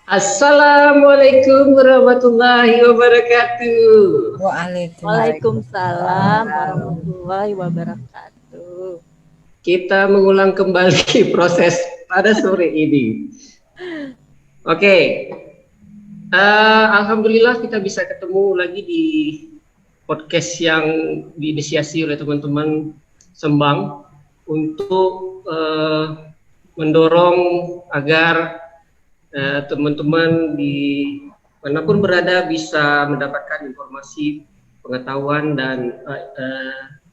Assalamualaikum warahmatullahi wabarakatuh. Waalaikumsalam warahmatullahi wabarakatuh. Kita mengulang kembali proses pada sore ini. Oke, Alhamdulillah kita bisa ketemu lagi di podcast yang diinisiasi oleh teman-teman Sembang untuk mendorong agar teman-teman di manapun berada bisa mendapatkan informasi, pengetahuan dan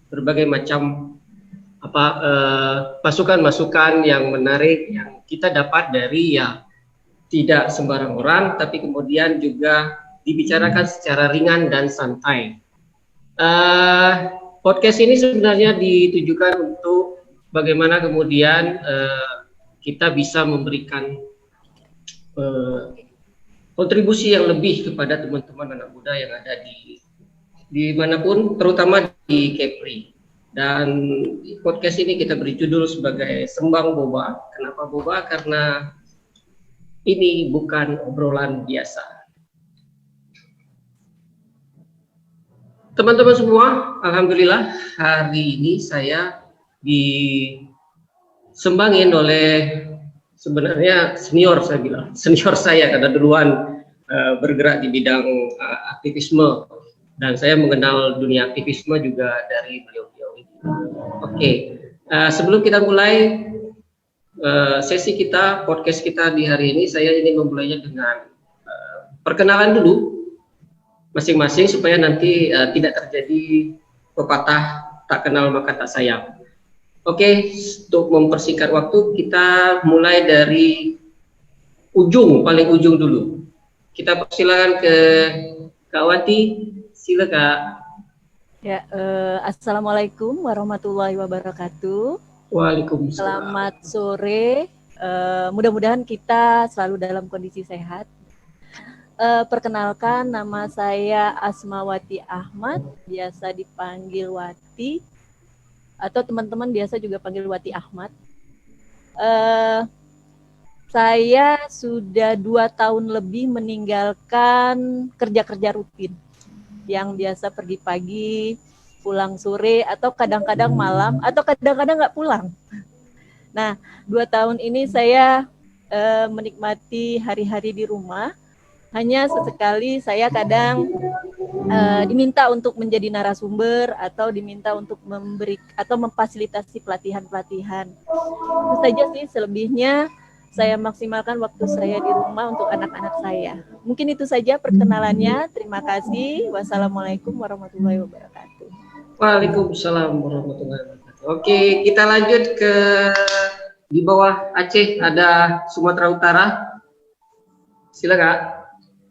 berbagai macam masukan-masukan yang menarik yang kita dapat dari tidak sembarang orang, tapi kemudian juga dibicarakan secara ringan dan santai. Podcast ini sebenarnya ditujukan untuk bagaimana kemudian kita bisa memberikan kontribusi yang lebih kepada teman-teman anak muda yang ada di manapun, terutama di Kepri. Dan podcast ini kita beri judul sebagai Sembang Boba. Kenapa Boba? Karena ini bukan obrolan biasa. Teman-teman semua, alhamdulillah hari ini saya disembangin oleh sebenarnya senior saya karena duluan bergerak di bidang aktivisme dan saya mengenal dunia aktivisme juga dari beliau-beliau ini. Oke, sebelum kita mulai sesi kita, podcast kita di hari ini, saya ingin memulainya dengan perkenalan dulu masing-masing supaya nanti tidak terjadi pepatah tak kenal maka tak sayang. Oke, untuk mempersingkat waktu, kita mulai dari paling ujung dulu. Kita persilakan ke Kak Wati, sila Kak. Ya, assalamualaikum warahmatullahi wabarakatuh. Waalaikumsalam. Selamat sore. Mudah-mudahan kita selalu dalam kondisi sehat. Perkenalkan, nama saya Asmawati Ahmad, biasa dipanggil Wati. Atau teman-teman biasa juga panggil Wati Ahmad. Saya sudah 2 tahun lebih meninggalkan kerja-kerja rutin yang biasa pergi pagi, pulang sore, atau kadang-kadang malam, atau kadang-kadang nggak pulang. Nah, 2 tahun ini saya menikmati hari-hari di rumah. Hanya sesekali saya kadang diminta untuk menjadi narasumber atau diminta untuk memberi atau memfasilitasi pelatihan-pelatihan. Itu saja sih, selebihnya saya maksimalkan waktu saya di rumah untuk anak-anak saya. Mungkin itu saja perkenalannya. Terima kasih. Wassalamualaikum warahmatullahi wabarakatuh. Waalaikumsalam warahmatullahi wabarakatuh. Oke, kita lanjut ke di bawah Aceh, ada Sumatera Utara. Silakan.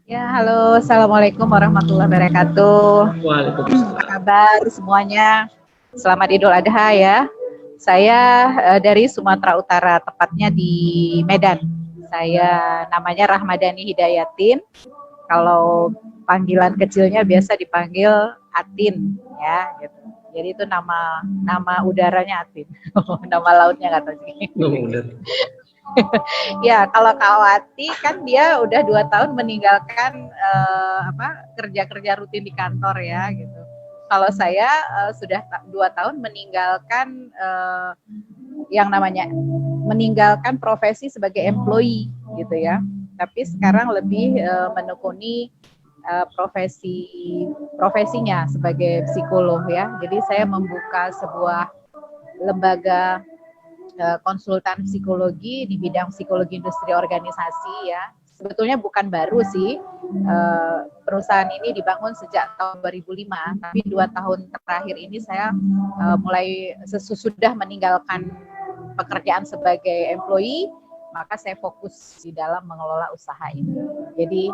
Ya, halo, assalamualaikum warahmatullahi wabarakatuh. Waalaikumsalam. Apa kabar semuanya? Selamat Idul Adha ya. Saya dari Sumatera Utara, tepatnya di Medan. Saya namanya Rahmadani Hidayatin. Kalau panggilan kecilnya biasa dipanggil Atin, ya. Gitu. Jadi itu nama udaranya Atin. Nama lautnya nggak tahu sih. Ya, kalau Kak Wati kan dia udah 2 tahun meninggalkan kerja-kerja rutin di kantor ya gitu. Kalau saya sudah 2 tahun meninggalkan yang namanya meninggalkan profesi sebagai employee gitu ya. Tapi sekarang lebih menekuni profesinya sebagai psikolog ya. Jadi saya membuka sebuah lembaga konsultan psikologi di bidang psikologi industri organisasi ya. Sebetulnya bukan baru sih, perusahaan ini dibangun sejak tahun 2005, tapi 2 tahun terakhir ini saya mulai sesudah meninggalkan pekerjaan sebagai employee, maka saya fokus di dalam mengelola usaha ini. Jadi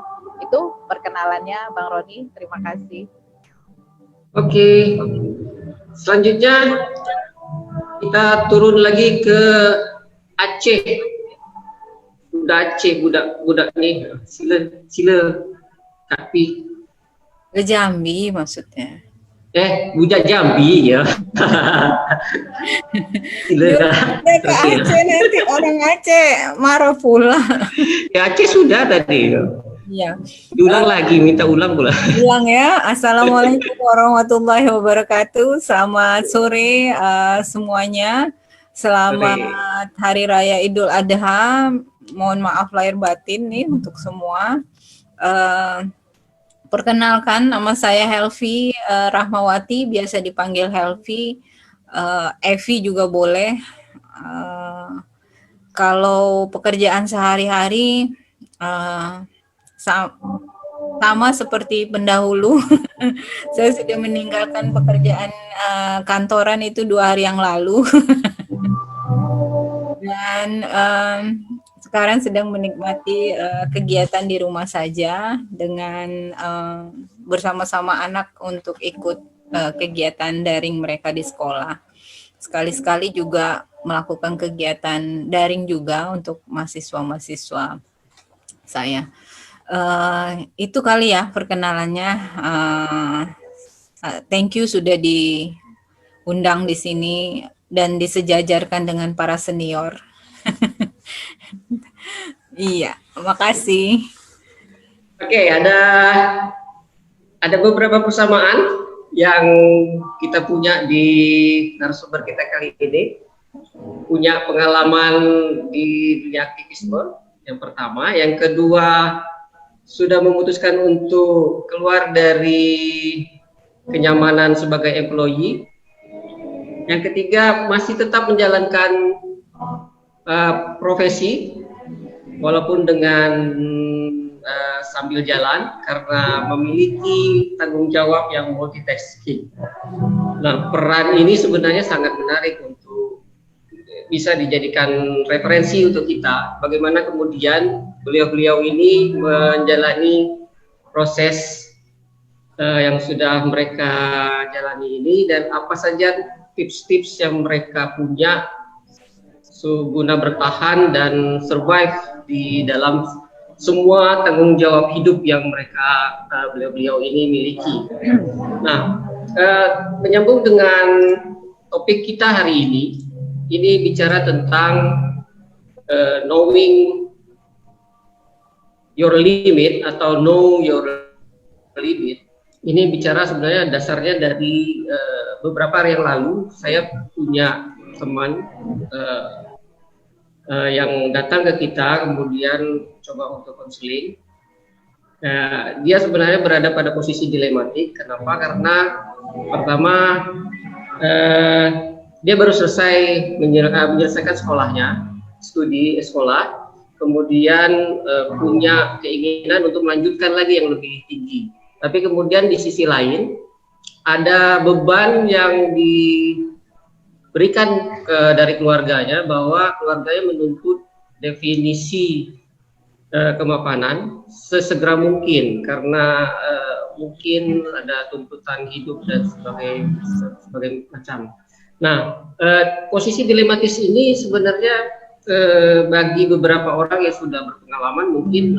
itu perkenalannya Bang Roni, terima kasih. Oke, selanjutnya kita turun lagi ke Aceh. Budak nih. Sila Kak Pi. Ke Jambi maksudnya. Bujak Jambi ya. Dia ke Aceh nanti orang Aceh marah pula. Ya Aceh sudah tadi. Iya. Diulang lagi, minta ulang pula. Ulang ya. Assalamualaikum warahmatullahi wabarakatuh. Selamat sore semuanya. Selamat Hari Raya Idul Adha. Mohon maaf lahir batin nih untuk semua. Perkenalkan, nama saya Helvi Rahmawati, biasa dipanggil Helvi. Evi juga boleh. Kalau pekerjaan sehari-hari sama seperti pendahulu, saya sudah meninggalkan pekerjaan kantoran itu 2 hari yang lalu. Dan sekarang sedang menikmati kegiatan di rumah saja dengan bersama-sama anak untuk ikut kegiatan daring mereka di sekolah. Sekali-sekali juga melakukan kegiatan daring juga untuk mahasiswa-mahasiswa saya. Itu kali ya perkenalannya. Thank you sudah diundang di sini dan disejajarkan dengan para senior. Iya, makasih. Oke, ada beberapa persamaan yang kita punya di narasumber kita kali ini. Punya pengalaman di dunia aktivisme, yang pertama. Yang kedua, sudah memutuskan untuk keluar dari kenyamanan sebagai employee. Yang ketiga, masih tetap menjalankan profesi walaupun dengan sambil jalan karena memiliki tanggung jawab yang multitasking. Nah, peran ini sebenarnya sangat menarik untuk bisa dijadikan referensi untuk kita. Bagaimana kemudian beliau-beliau ini menjalani proses yang sudah mereka jalani ini, dan apa saja tips-tips yang mereka punya guna bertahan dan survive di dalam semua tanggung jawab hidup yang mereka beliau-beliau ini miliki. Nah, menyambung dengan topik kita hari ini bicara tentang knowing your limit atau know your limit. Ini bicara sebenarnya dasarnya dari beberapa hari yang lalu saya punya teman yang datang ke kita, kemudian coba untuk konseling. Dia sebenarnya berada pada posisi dilematik. Kenapa? Karena pertama dia baru selesai menyelesaikan sekolahnya, studi sekolah, kemudian punya keinginan untuk melanjutkan lagi yang lebih tinggi. Tapi kemudian di sisi lain ada beban yang berikan dari keluarganya, bahwa keluarganya menuntut definisi kemapanan sesegera mungkin karena mungkin ada tuntutan hidup dan sebagai macam. Nah, posisi dilematis ini sebenarnya bagi beberapa orang yang sudah berpengalaman mungkin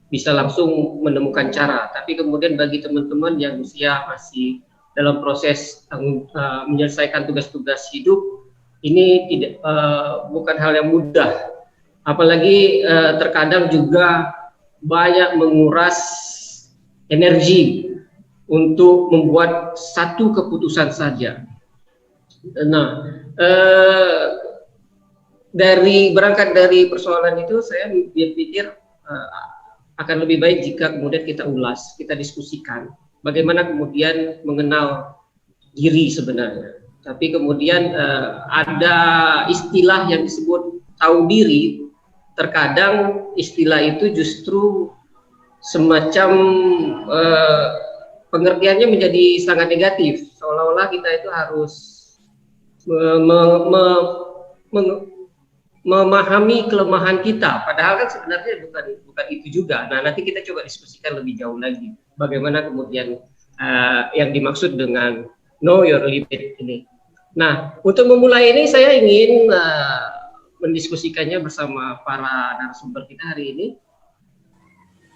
bisa langsung menemukan cara, tapi kemudian bagi teman-teman yang usia masih dalam proses menyelesaikan tugas-tugas hidup, ini bukan hal yang mudah. Apalagi terkadang juga banyak menguras energi untuk membuat satu keputusan saja. Nah, berangkat dari persoalan itu, saya pikir akan lebih baik jika kemudian kita ulas, kita diskusikan bagaimana kemudian mengenal diri sebenarnya. Tapi kemudian ada istilah yang disebut tahu diri. Terkadang istilah itu justru semacam pengertiannya menjadi sangat negatif, seolah-olah kita itu harus memahami kelemahan kita, padahal kan sebenarnya bukan itu juga. Nah, nanti kita coba diskusikan lebih jauh lagi bagaimana kemudian yang dimaksud dengan know your limit ini. Nah, untuk memulai ini saya ingin mendiskusikannya bersama para narasumber kita hari ini.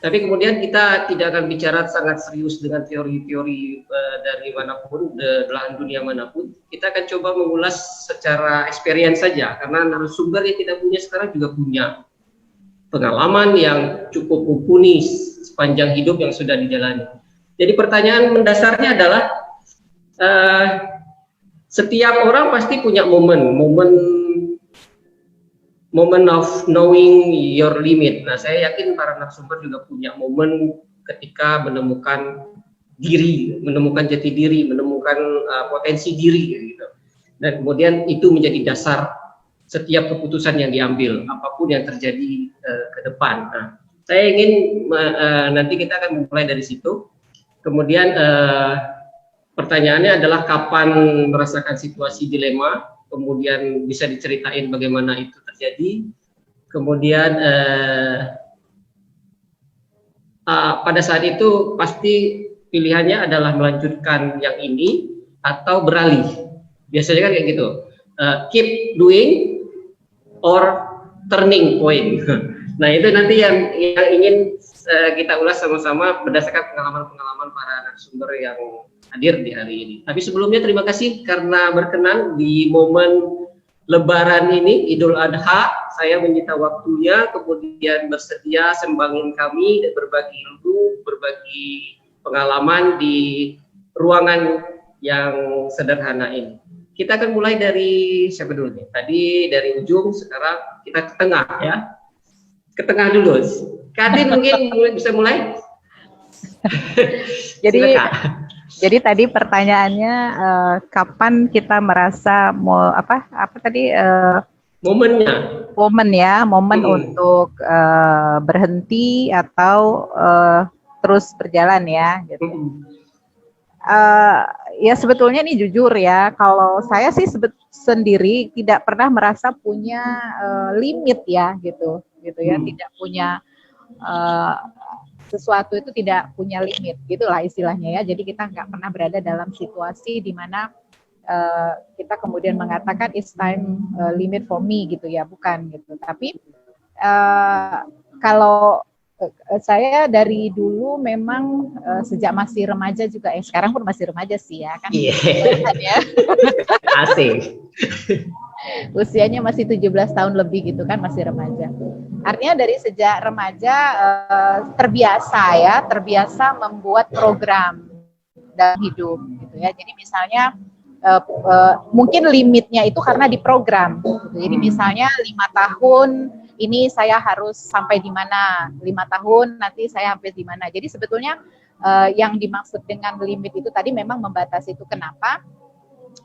Tapi kemudian kita tidak akan bicara sangat serius dengan teori-teori dari manapun, belahan dunia manapun. Kita akan coba mengulas secara experience saja, karena narasumber yang kita punya sekarang juga punya pengalaman yang cukup mumpuni sepanjang hidup yang sudah dijalani. Jadi pertanyaan mendasarnya adalah setiap orang pasti punya moment of knowing your limit. Nah, saya yakin para narasumber juga punya momen ketika menemukan diri, menemukan jati diri, menemukan potensi diri, gitu. Dan kemudian itu menjadi dasar setiap keputusan yang diambil, apapun yang terjadi ke depan. Nah, saya ingin nanti kita akan mulai dari situ. Kemudian pertanyaannya adalah kapan merasakan situasi dilema, kemudian bisa diceritain bagaimana itu terjadi. Kemudian pada saat itu pasti pilihannya adalah melanjutkan yang ini atau beralih. Biasanya kan kayak gitu, keep doing or turning point. Nah, itu nanti yang ingin kita ulas sama-sama berdasarkan pengalaman-pengalaman para narasumber yang hadir di hari ini. Tapi sebelumnya terima kasih karena berkenan di momen Lebaran ini, Idul Adha, saya menyita waktunya, kemudian bersedia sembangin kami dan berbagi ilmu, berbagi pengalaman di ruangan yang sederhana ini. Kita akan mulai dari siapa dulu nih? Tadi dari ujung, sekarang kita ke tengah ya. Ke tengah dulu. Kadin mungkin bisa mulai. Jadi tadi pertanyaannya kapan kita merasa mau apa tadi momen untuk berhenti atau terus berjalan ya gitu. Ya sebetulnya ini jujur ya, kalau saya sih sendiri tidak pernah merasa punya limit ya gitu ya, tidak punya sesuatu itu tidak punya limit, gitulah istilahnya ya. Jadi kita nggak pernah berada dalam situasi di mana kita kemudian mengatakan it's time limit for me gitu ya, bukan gitu. Tapi kalau saya dari dulu memang sejak masih remaja juga, sekarang pun masih remaja sih ya kan. Yeah. Asik. Usianya masih 17 tahun lebih gitu kan, masih remaja. Artinya dari sejak remaja terbiasa membuat program dalam hidup gitu ya. Jadi misalnya mungkin limitnya itu karena di program gitu. Jadi misalnya 5 tahun ini saya harus sampai di mana, 5 tahun nanti saya sampai di mana. Jadi sebetulnya yang dimaksud dengan limit itu tadi memang membatasi itu. Kenapa?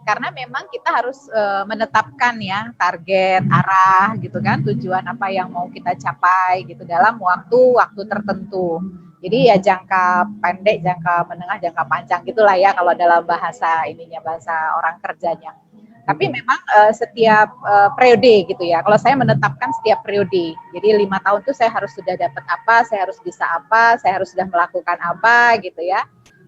Karena memang kita harus menetapkan ya target, arah gitu kan, tujuan apa yang mau kita capai gitu dalam waktu tertentu. Jadi ya jangka pendek, jangka menengah, jangka panjang gitulah ya kalau dalam bahasa orang kerjanya. Tapi memang setiap periode gitu ya. Kalau saya menetapkan setiap periode. Jadi 5 tahun itu saya harus sudah dapat apa, saya harus bisa apa, saya harus sudah melakukan apa gitu ya.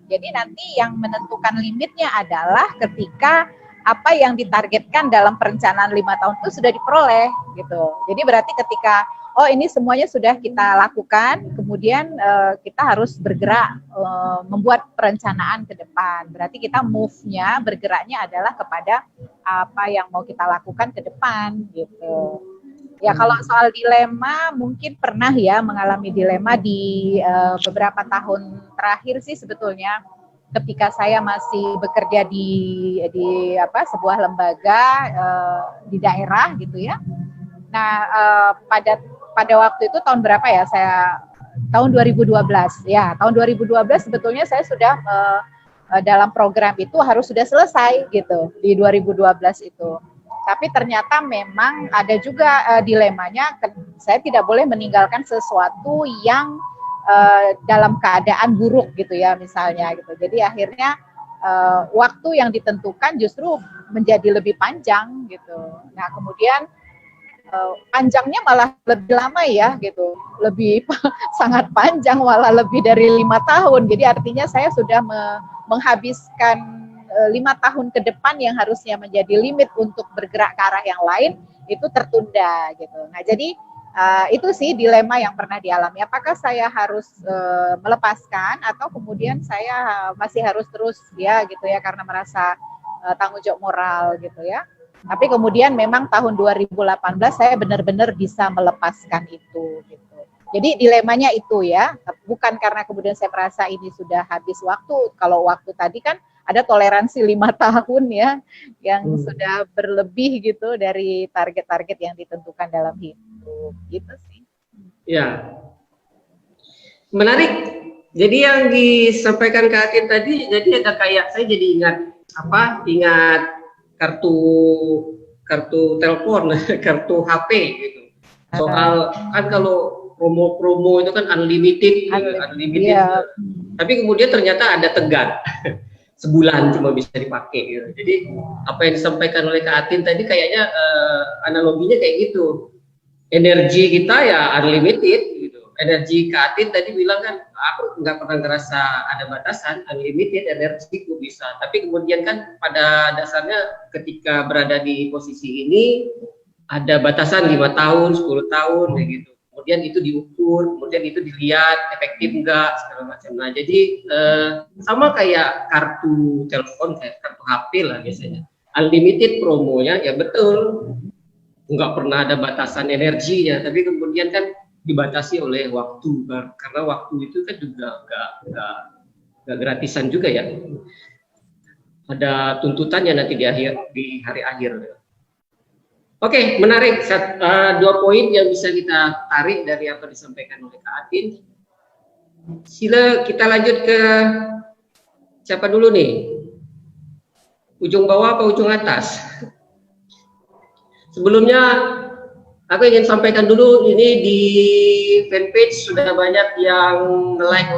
Jadi nanti yang menentukan limitnya adalah ketika apa yang ditargetkan dalam perencanaan 5 tahun itu sudah diperoleh gitu. Jadi berarti ketika ini semuanya sudah kita lakukan, kemudian kita harus bergerak membuat perencanaan ke depan. Berarti kita move-nya, bergeraknya adalah kepada apa yang mau kita lakukan ke depan gitu. Ya kalau soal dilema mungkin pernah ya mengalami dilema di beberapa tahun terakhir sih sebetulnya, ketika saya masih bekerja di sebuah lembaga di daerah gitu ya. Nah pada waktu itu tahun berapa ya, tahun 2012 ya, tahun 2012 sebetulnya saya sudah dalam program itu harus sudah selesai gitu di 2012 itu. Tapi ternyata memang ada juga dilemanya, saya tidak boleh meninggalkan sesuatu yang dalam keadaan buruk gitu ya misalnya gitu. Jadi akhirnya waktu yang ditentukan justru menjadi lebih panjang gitu. Nah kemudian panjangnya malah lebih lama ya gitu, lebih sangat panjang, malah lebih dari 5 tahun. Jadi artinya saya sudah menghabiskan 5 tahun ke depan yang harusnya menjadi limit untuk bergerak ke arah yang lain itu tertunda gitu. Nah jadi Itu sih dilema yang pernah dialami. Apakah saya harus melepaskan atau kemudian saya masih harus terus ya gitu ya karena merasa tanggung jawab moral gitu ya. Tapi kemudian memang tahun 2018 saya benar-benar bisa melepaskan itu gitu. Jadi dilemanya itu ya, bukan karena kemudian saya merasa ini sudah habis waktu. Kalau waktu tadi kan ada toleransi 5 tahun ya, yang sudah berlebih gitu dari target-target yang ditentukan dalam hidup. Gitu sih. Ya, menarik. Jadi yang disampaikan Kak Atin tadi, jadi ada kayak saya jadi ingat kartu telepon, kartu HP gitu. Soal kan kalau promo itu kan unlimited. Ya. Tapi kemudian ternyata ada tenggat. Sebulan cuma bisa dipakai gitu. Jadi apa yang disampaikan oleh Kak Atin tadi kayaknya analoginya kayak gitu. Energi kita ya unlimited gitu. Energi Kak Atin tadi bilang kan aku nggak pernah ngerasa ada batasan, unlimited energiku bisa. Tapi kemudian kan pada dasarnya ketika berada di posisi ini ada batasan 5 tahun, 10 tahun kayak gitu. Kemudian itu diukur, kemudian itu dilihat efektif enggak segala macam. Nah, jadi sama kayak kartu telepon, kayak kartu HP lah biasanya. Unlimited promonya ya betul. Enggak pernah ada batasan energinya, tapi kemudian kan dibatasi oleh waktu, karena waktu itu kan juga nggak gratisan juga ya, ada tuntutannya nanti di hari akhir. Oke, menarik. 2 poin yang bisa kita tarik dari apa disampaikan oleh Kak Atin. Sila kita lanjut ke siapa dulu nih, ujung bawah apa ujung atas? Sebelumnya aku ingin sampaikan dulu, ini di fanpage sudah banyak yang like,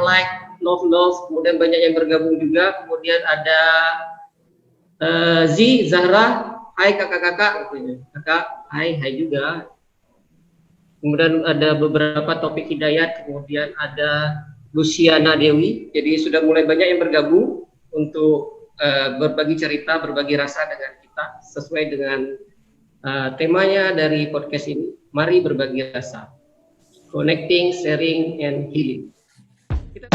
love, kemudian banyak yang bergabung juga. Kemudian ada Zahra, hai kakak-kakak, kakak, hai juga. Kemudian ada beberapa Topik Hidayat, kemudian ada Luciana Dewi. Jadi sudah mulai banyak yang bergabung untuk berbagi cerita, berbagi rasa dengan kita sesuai dengan temanya dari podcast ini. Mari berbagi rasa, connecting, sharing, and healing. Kita